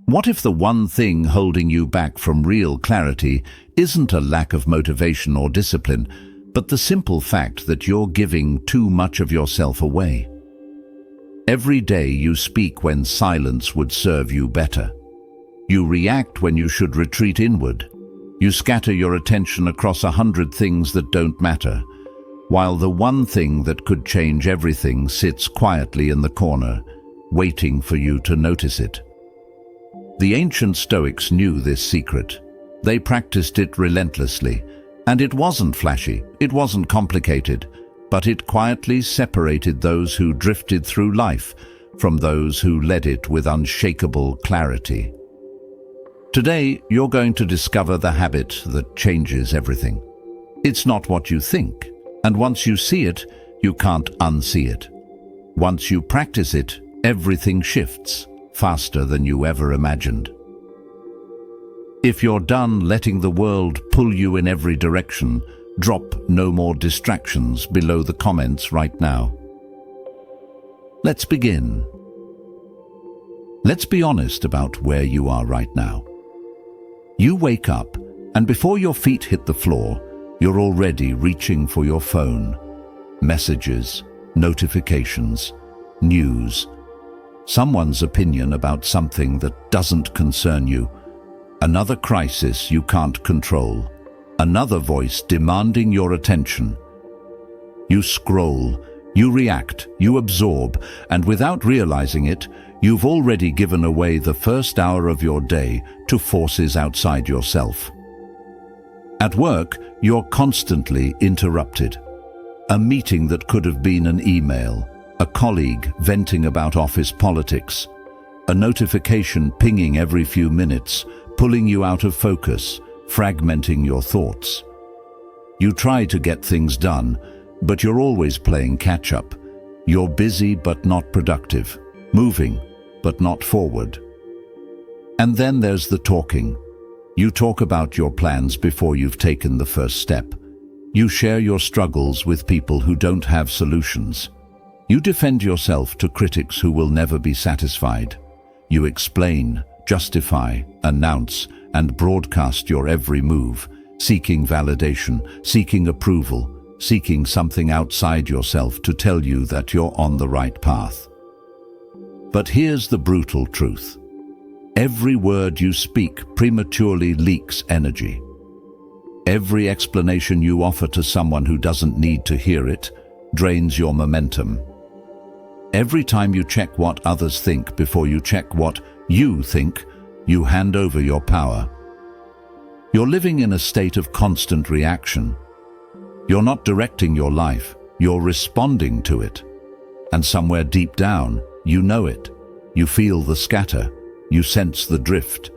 What if the one thing holding you back from real clarity isn't a lack of motivation or discipline, but the simple fact that you're giving too much of yourself away? Every day you speak when silence would serve you better. You react when you should retreat inward. You scatter your attention across 100 things that don't matter, while the one thing that could change everything sits quietly in the corner, waiting for you to notice it. The ancient Stoics knew this secret. They practiced it relentlessly, and it wasn't flashy, it wasn't complicated, but it quietly separated those who drifted through life from those who led it with unshakable clarity. Today, you're going to discover the habit that changes everything. It's not what you think, and once you see it, you can't unsee it. Once you practice it, everything shifts faster than you ever imagined. If you're done letting the world pull you in every direction, drop "no more distractions" below the comments right now. Let's begin. Let's be honest about where you are right now. You wake up, and before your feet hit the floor, you're already reaching for your phone. Messages, notifications, news, someone's opinion about something that doesn't concern you, another crisis you can't control, another voice demanding your attention. You scroll, you react, you absorb, and without realizing it, you've already given away the first hour of your day to forces outside yourself. At work, you're constantly interrupted. A meeting that could have been an email, a colleague venting about office politics, a notification pinging every few minutes, pulling you out of focus, fragmenting your thoughts. You try to get things done, but you're always playing catch-up. You're busy but not productive, moving but not forward. And then there's the talking. You talk about your plans before you've taken the first step. You share your struggles with people who don't have solutions. You defend yourself to critics who will never be satisfied. You explain, justify, announce, and broadcast your every move, seeking validation, seeking approval, seeking something outside yourself to tell you that you're on the right path. But here's the brutal truth. Every word you speak prematurely leaks energy. Every explanation you offer to someone who doesn't need to hear it drains your momentum. Every time you check what others think before you check what you think, you hand over your power. You're living in a state of constant reaction. You're not directing your life, you're responding to it. And somewhere deep down, you know it. You feel the scatter. You sense the drift.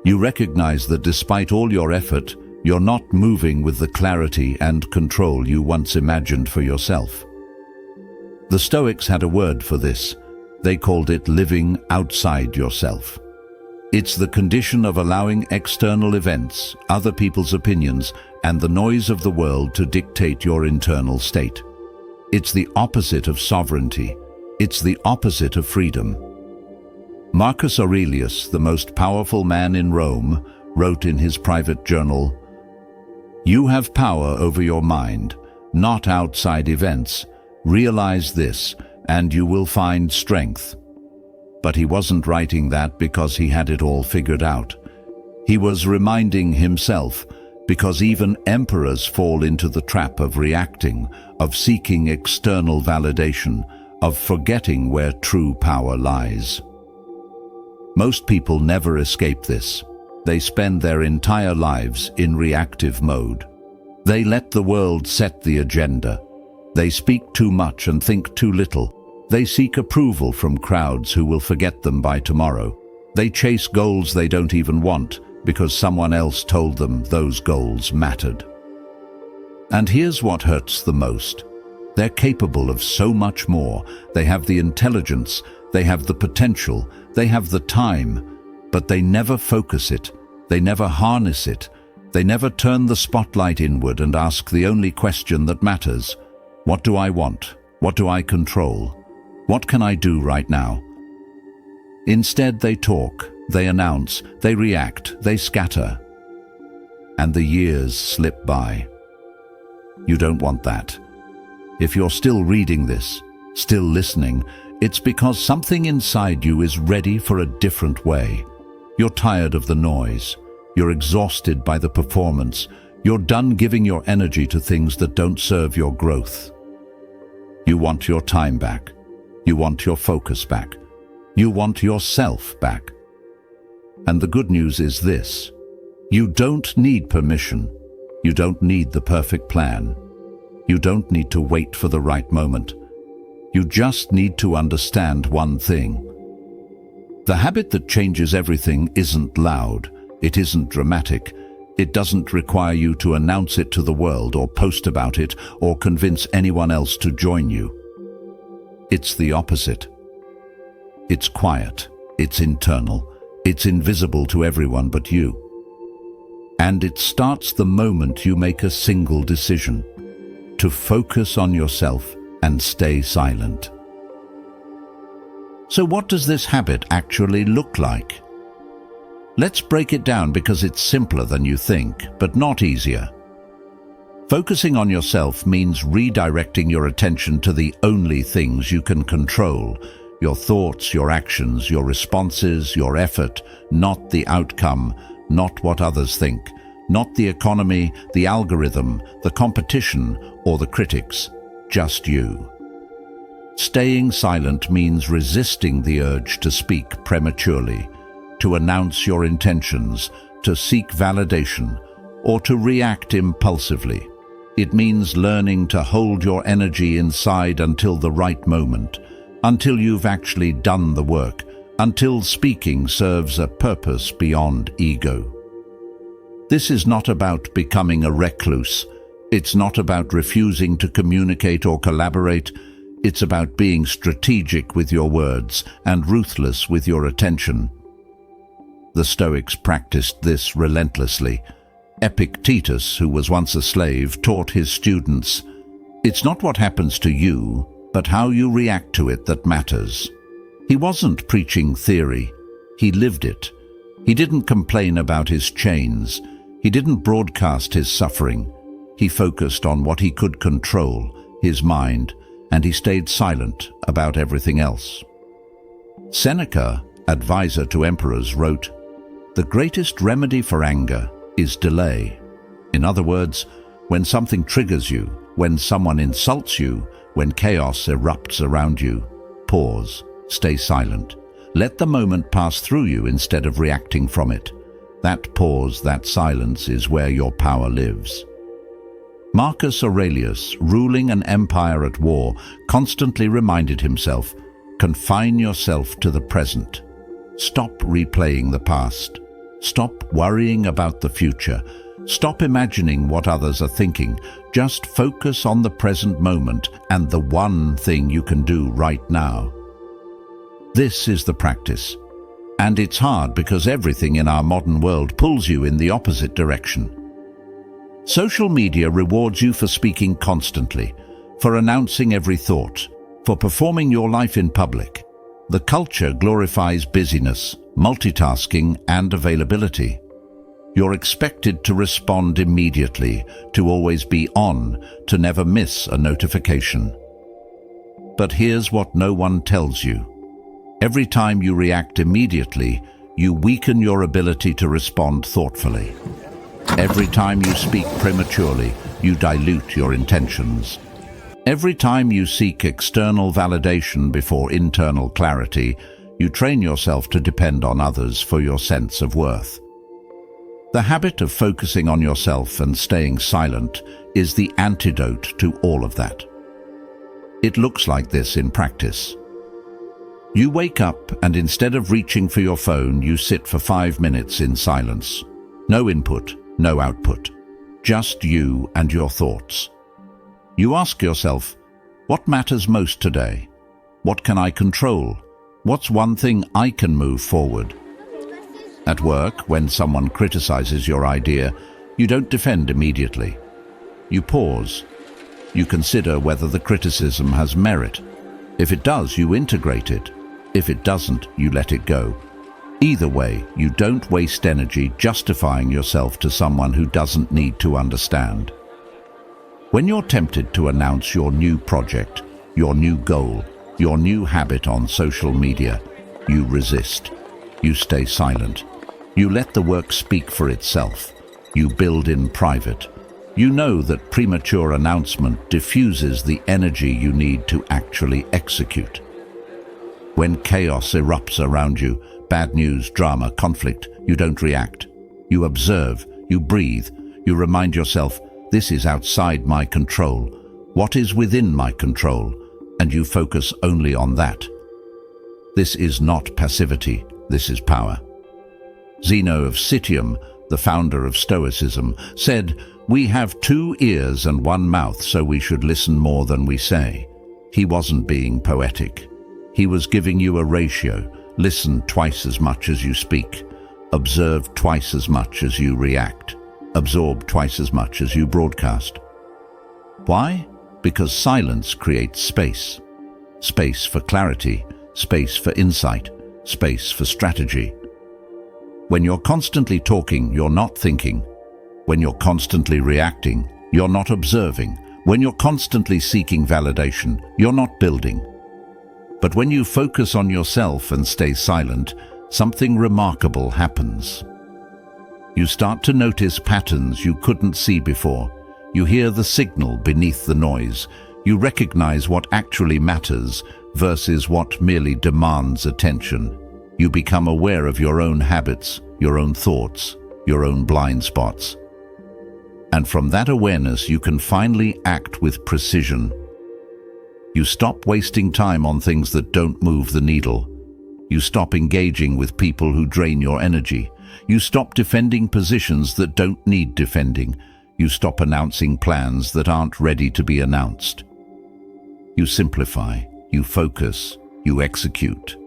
You recognize that despite all your effort, you're not moving with the clarity and control you once imagined for yourself. The Stoics had a word for this. They called it living outside yourself. It's the condition of allowing external events, other people's opinions, and the noise of the world to dictate your internal state. It's the opposite of sovereignty. It's the opposite of freedom. Marcus Aurelius, the most powerful man in Rome, wrote in his private journal, "You have power over your mind, not outside events. Realize this, and you will find strength." But he wasn't writing that because he had it all figured out. He was reminding himself, because even emperors fall into the trap of reacting, of seeking external validation, of forgetting where true power lies. Most people never escape this. They spend their entire lives in reactive mode. They let the world set the agenda. They speak too much and think too little. They seek approval from crowds who will forget them by tomorrow. They chase goals they don't even want because someone else told them those goals mattered. And here's what hurts the most. They're capable of so much more. They have the intelligence, they have the potential, they have the time, but they never focus it, they never harness it, they never turn the spotlight inward and ask the only question that matters. What do I want? What do I control? What can I do right now? Instead, they talk, they announce, they react, they scatter. And the years slip by. You don't want that. If you're still reading this, still listening, it's because something inside you is ready for a different way. You're tired of the noise. You're exhausted by the performance. You're done giving your energy to things that don't serve your growth. You want your time back. You want your focus back. You want yourself back. And the good news is this: you don't need permission. You don't need the perfect plan. You don't need to wait for the right moment. You just need to understand one thing. The habit that changes everything isn't loud. It isn't dramatic. It doesn't require you to announce it to the world or post about it or convince anyone else to join you. It's the opposite. It's quiet. It's internal. It's invisible to everyone but you. And it starts the moment you make a single decision: to focus on yourself and stay silent. So what does this habit actually look like? Let's break it down because it's simpler than you think, but not easier. Focusing on yourself means redirecting your attention to the only things you can control: your thoughts, your actions, your responses, your effort, not the outcome, not what others think, not the economy, the algorithm, the competition, or the critics, just you. Staying silent means resisting the urge to speak prematurely, to announce your intentions, to seek validation, or to react impulsively. It means learning to hold your energy inside until the right moment, until you've actually done the work, until speaking serves a purpose beyond ego. This is not about becoming a recluse. It's not about refusing to communicate or collaborate. It's about being strategic with your words and ruthless with your attention. The Stoics practiced this relentlessly. Epictetus, who was once a slave, taught his students, "It's not what happens to you, but how you react to it that matters." He wasn't preaching theory. He lived it. He didn't complain about his chains. He didn't broadcast his suffering. He focused on what he could control, his mind, and he stayed silent about everything else. Seneca, advisor to emperors, wrote, "The greatest remedy for anger is delay." In other words, when something triggers you, when someone insults you, when chaos erupts around you, pause, stay silent. Let the moment pass through you instead of reacting from it. That pause, that silence is where your power lives. Marcus Aurelius, ruling an empire at war, constantly reminded himself, confine yourself to the present. Stop replaying the past. Stop worrying about the future. Stop imagining what others are thinking. Just focus on the present moment and the one thing you can do right now. This is the practice. And it's hard because everything in our modern world pulls you in the opposite direction. Social media rewards you for speaking constantly, for announcing every thought, for performing your life in public. The culture glorifies busyness, multitasking, and availability. You're expected to respond immediately, to always be on, to never miss a notification. But here's what no one tells you. Every time you react immediately, you weaken your ability to respond thoughtfully. Every time you speak prematurely, you dilute your intentions. Every time you seek external validation before internal clarity, you train yourself to depend on others for your sense of worth. The habit of focusing on yourself and staying silent is the antidote to all of that. It looks like this in practice. You wake up and instead of reaching for your phone, you sit for 5 minutes in silence. No input, no output. Just you and your thoughts. You ask yourself, what matters most today? What can I control? What's one thing I can move forward? At work, when someone criticizes your idea, you don't defend immediately. You pause. You consider whether the criticism has merit. If it does, you integrate it. If it doesn't, you let it go. Either way, you don't waste energy justifying yourself to someone who doesn't need to understand. When you're tempted to announce your new project, your new goal, your new habit on social media, you resist. You stay silent. You let the work speak for itself. You build in private. You know that premature announcement diffuses the energy you need to actually execute. When chaos erupts around you, bad news, drama, conflict, you don't react. You observe, you breathe, you remind yourself, this is outside my control. What is within my control? And you focus only on that. This is not passivity, this is power. Zeno of Citium, the founder of Stoicism, said, "We have 2 ears and 1 mouth, so we should listen more than we say." He wasn't being poetic. He was giving you a ratio. Listen twice as much as you speak. Observe twice as much as you react. Absorb twice as much as you broadcast. Why? Because silence creates space. Space for clarity, space for insight, space for strategy. When you're constantly talking, you're not thinking. When you're constantly reacting, you're not observing. When you're constantly seeking validation, you're not building. But when you focus on yourself and stay silent, something remarkable happens. You start to notice patterns you couldn't see before. You hear the signal beneath the noise. You recognize what actually matters versus what merely demands attention. You become aware of your own habits, your own thoughts, your own blind spots. And from that awareness, you can finally act with precision. You stop wasting time on things that don't move the needle. You stop engaging with people who drain your energy. You stop defending positions that don't need defending. You stop announcing plans that aren't ready to be announced. You simplify, you focus, you execute.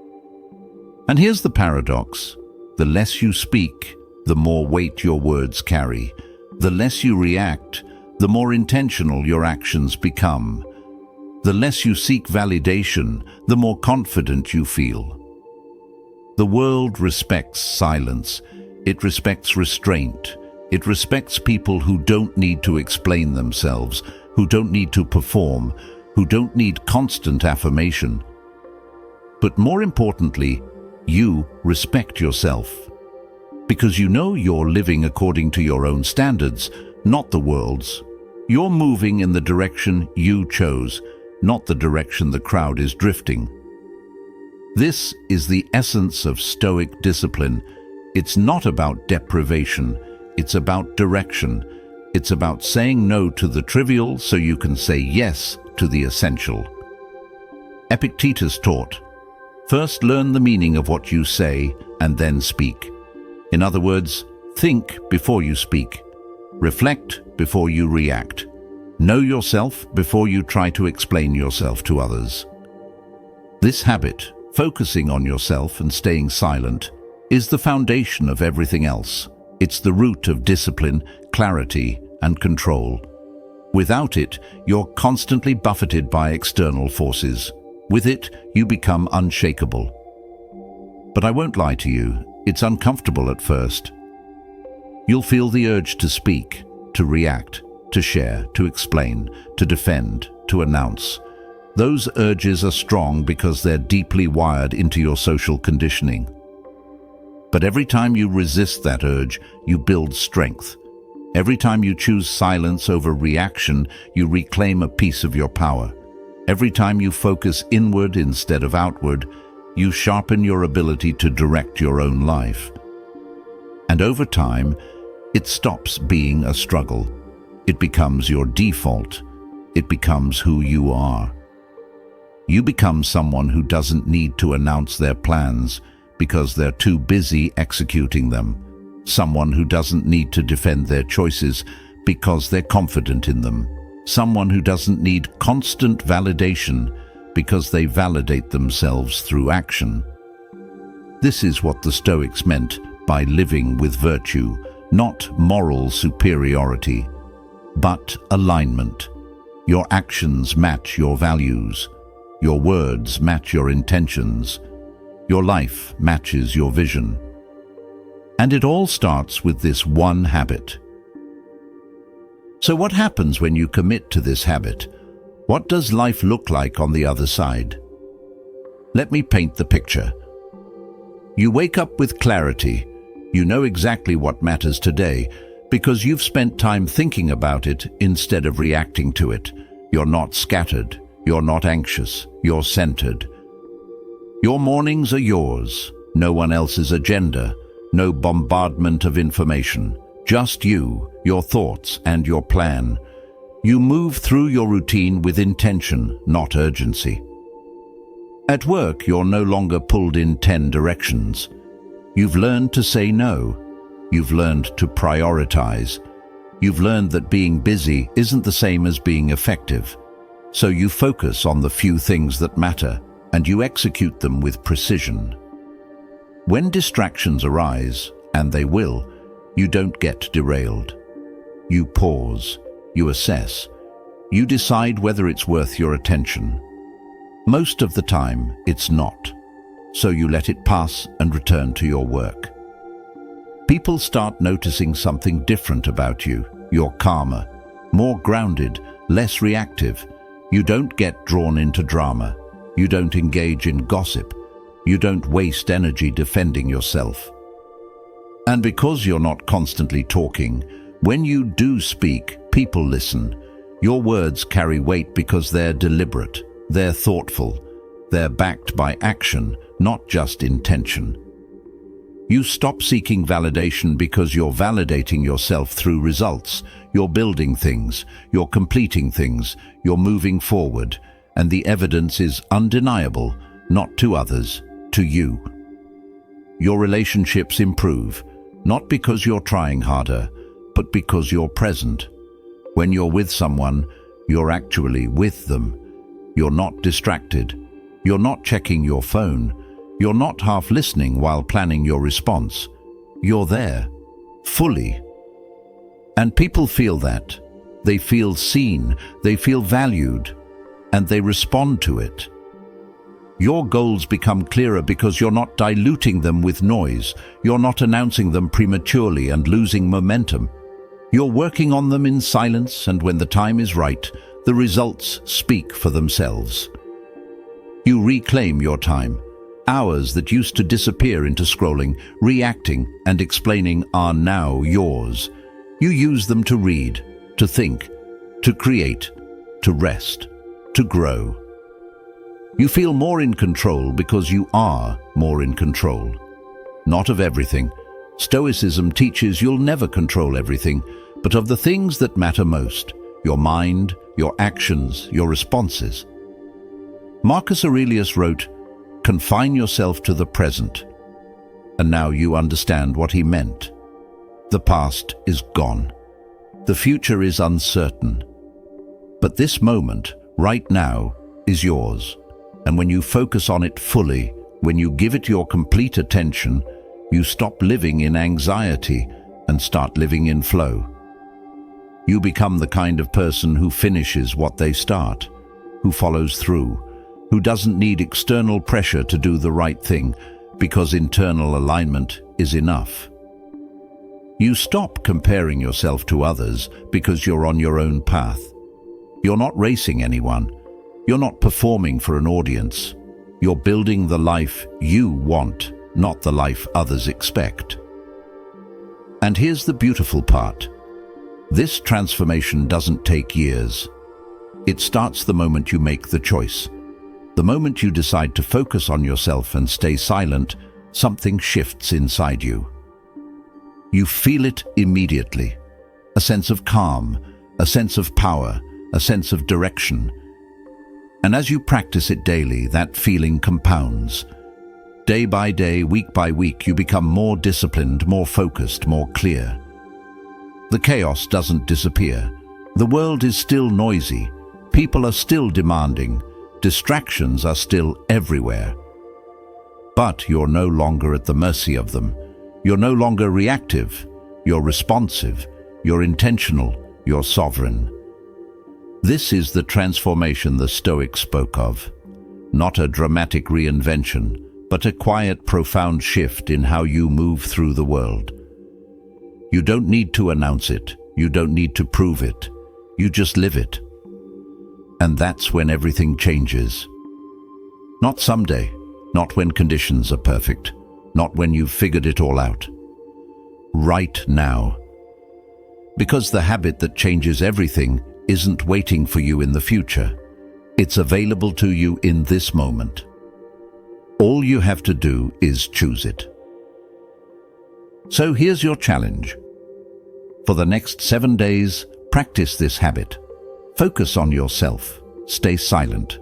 And here's the paradox. The less you speak, the more weight your words carry. The less you react, the more intentional your actions become. The less you seek validation, the more confident you feel. The world respects silence. It respects restraint. It respects people who don't need to explain themselves, who don't need to perform, who don't need constant affirmation. But more importantly, you respect yourself. Because you know you're living according to your own standards, not the world's. You're moving in the direction you chose, not the direction the crowd is drifting. This is the essence of Stoic discipline. It's not about deprivation, it's about direction. It's about saying no to the trivial so you can say yes to the essential. Epictetus taught, "First learn the meaning of what you say and then speak." In other words, think before you speak. Reflect before you react. Know yourself before you try to explain yourself to others. This habit, focusing on yourself and staying silent, is the foundation of everything else. It's the root of discipline, clarity, and control. Without it, you're constantly buffeted by external forces. With it, you become unshakable. But I won't lie to you, it's uncomfortable at first. You'll feel the urge to speak, to react, to share, to explain, to defend, to announce. Those urges are strong because they're deeply wired into your social conditioning. But every time you resist that urge, you build strength. Every time you choose silence over reaction, you reclaim a piece of your power. Every time you focus inward instead of outward, you sharpen your ability to direct your own life. And over time, it stops being a struggle. It becomes your default. It becomes who you are. You become someone who doesn't need to announce their plans because they're too busy executing them. Someone who doesn't need to defend their choices because they're confident in them. Someone who doesn't need constant validation because they validate themselves through action. This is what the Stoics meant by living with virtue, not moral superiority, but alignment. Your actions match your values. Your words match your intentions. Your life matches your vision. And it all starts with this one habit. So what happens when you commit to this habit? What does life look like on the other side? Let me paint the picture. You wake up with clarity. You know exactly what matters today because you've spent time thinking about it instead of reacting to it. You're not scattered. You're not anxious. You're centered. Your mornings are yours. No one else's agenda. No bombardment of information. Just you, your thoughts, and your plan. You move through your routine with intention, not urgency. At work, you're no longer pulled in 10 directions. You've learned to say no. You've learned to prioritize. You've learned that being busy isn't the same as being effective. So you focus on the few things that matter, and you execute them with precision. When distractions arise, and they will, you don't get derailed. You pause. You assess. You decide whether it's worth your attention. Most of the time, it's not. So you let it pass and return to your work. People start noticing something different about you. You're calmer, more grounded, less reactive. You don't get drawn into drama. You don't engage in gossip. You don't waste energy defending yourself. And because you're not constantly talking, when you do speak, people listen. Your words carry weight because they're deliberate, they're thoughtful, they're backed by action, not just intention. You stop seeking validation because you're validating yourself through results. You're building things, you're completing things, you're moving forward, and the evidence is undeniable, not to others, to you. Your relationships improve, not because you're trying harder, but because you're present. When you're with someone, you're actually with them. You're not distracted. You're not checking your phone. You're not half listening while planning your response. You're there, fully. And people feel that. They feel seen, they feel valued, and they respond to it. Your goals become clearer because you're not diluting them with noise. You're not announcing them prematurely and losing momentum. You're working on them in silence, and when the time is right, the results speak for themselves. You reclaim your time. Hours that used to disappear into scrolling, reacting, and explaining are now yours. You use them to read, to think, to create, to rest, to grow. You feel more in control because you are more in control. Not of everything. Stoicism teaches you'll never control everything, but of the things that matter most: your mind, your actions, your responses. Marcus Aurelius wrote, "Confine yourself to the present." And now you understand what he meant. The past is gone. The future is uncertain. But this moment, right now, is yours. And when you focus on it fully, when you give it your complete attention, you stop living in anxiety and start living in flow. You become the kind of person who finishes what they start, who follows through, who doesn't need external pressure to do the right thing because internal alignment is enough. You stop comparing yourself to others because you're on your own path. You're not racing anyone. You're not performing for an audience. You're building the life you want, not the life others expect. And here's the beautiful part. This transformation doesn't take years. It starts the moment you make the choice. The moment you decide to focus on yourself and stay silent, something shifts inside you. You feel it immediately. A sense of calm, a sense of power, a sense of direction. And as you practice it daily, that feeling compounds. Day by day, week by week, you become more disciplined, more focused, more clear. The chaos doesn't disappear. The world is still noisy. People are still demanding. Distractions are still everywhere. But you're no longer at the mercy of them. You're no longer reactive. You're responsive. You're intentional. You're sovereign. This is the transformation the Stoics spoke of. Not a dramatic reinvention, but a quiet, profound shift in how you move through the world. You don't need to announce it. You don't need to prove it. You just live it. And that's when everything changes. Not someday, not when conditions are perfect, not when you've figured it all out. Right now. Because the habit that changes everything isn't waiting for you in the future. It's available to you in this moment. All you have to do is choose it. So here's your challenge. For the next 7 days, practice this habit. Focus on yourself. Stay silent.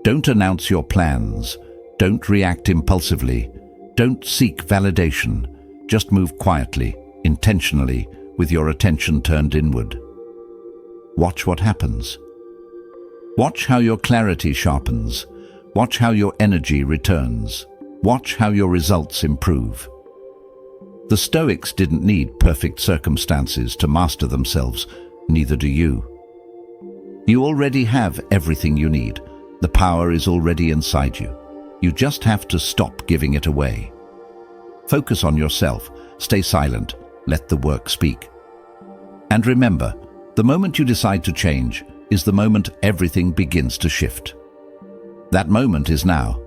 Don't announce your plans. Don't react impulsively. Don't seek validation. Just move quietly, intentionally, with your attention turned inward. Watch what happens. Watch how your clarity sharpens. Watch how your energy returns. Watch how your results improve. The Stoics didn't need perfect circumstances to master themselves, neither do you. You already have everything you need. The power is already inside you. You just have to stop giving it away. Focus on yourself. Stay silent. Let the work speak. And remember, the moment you decide to change is the moment everything begins to shift. That moment is now.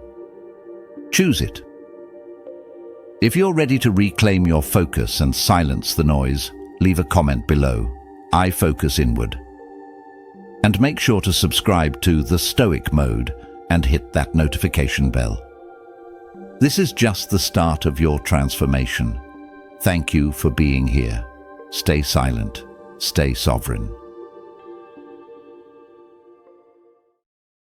Choose it. If you're ready to reclaim your focus and silence the noise, leave a comment below. I focus inward. And make sure to subscribe to the Stoic Mode and hit that notification bell. This is just the start of your transformation. Thank you for being here. Stay silent. Stay sovereign.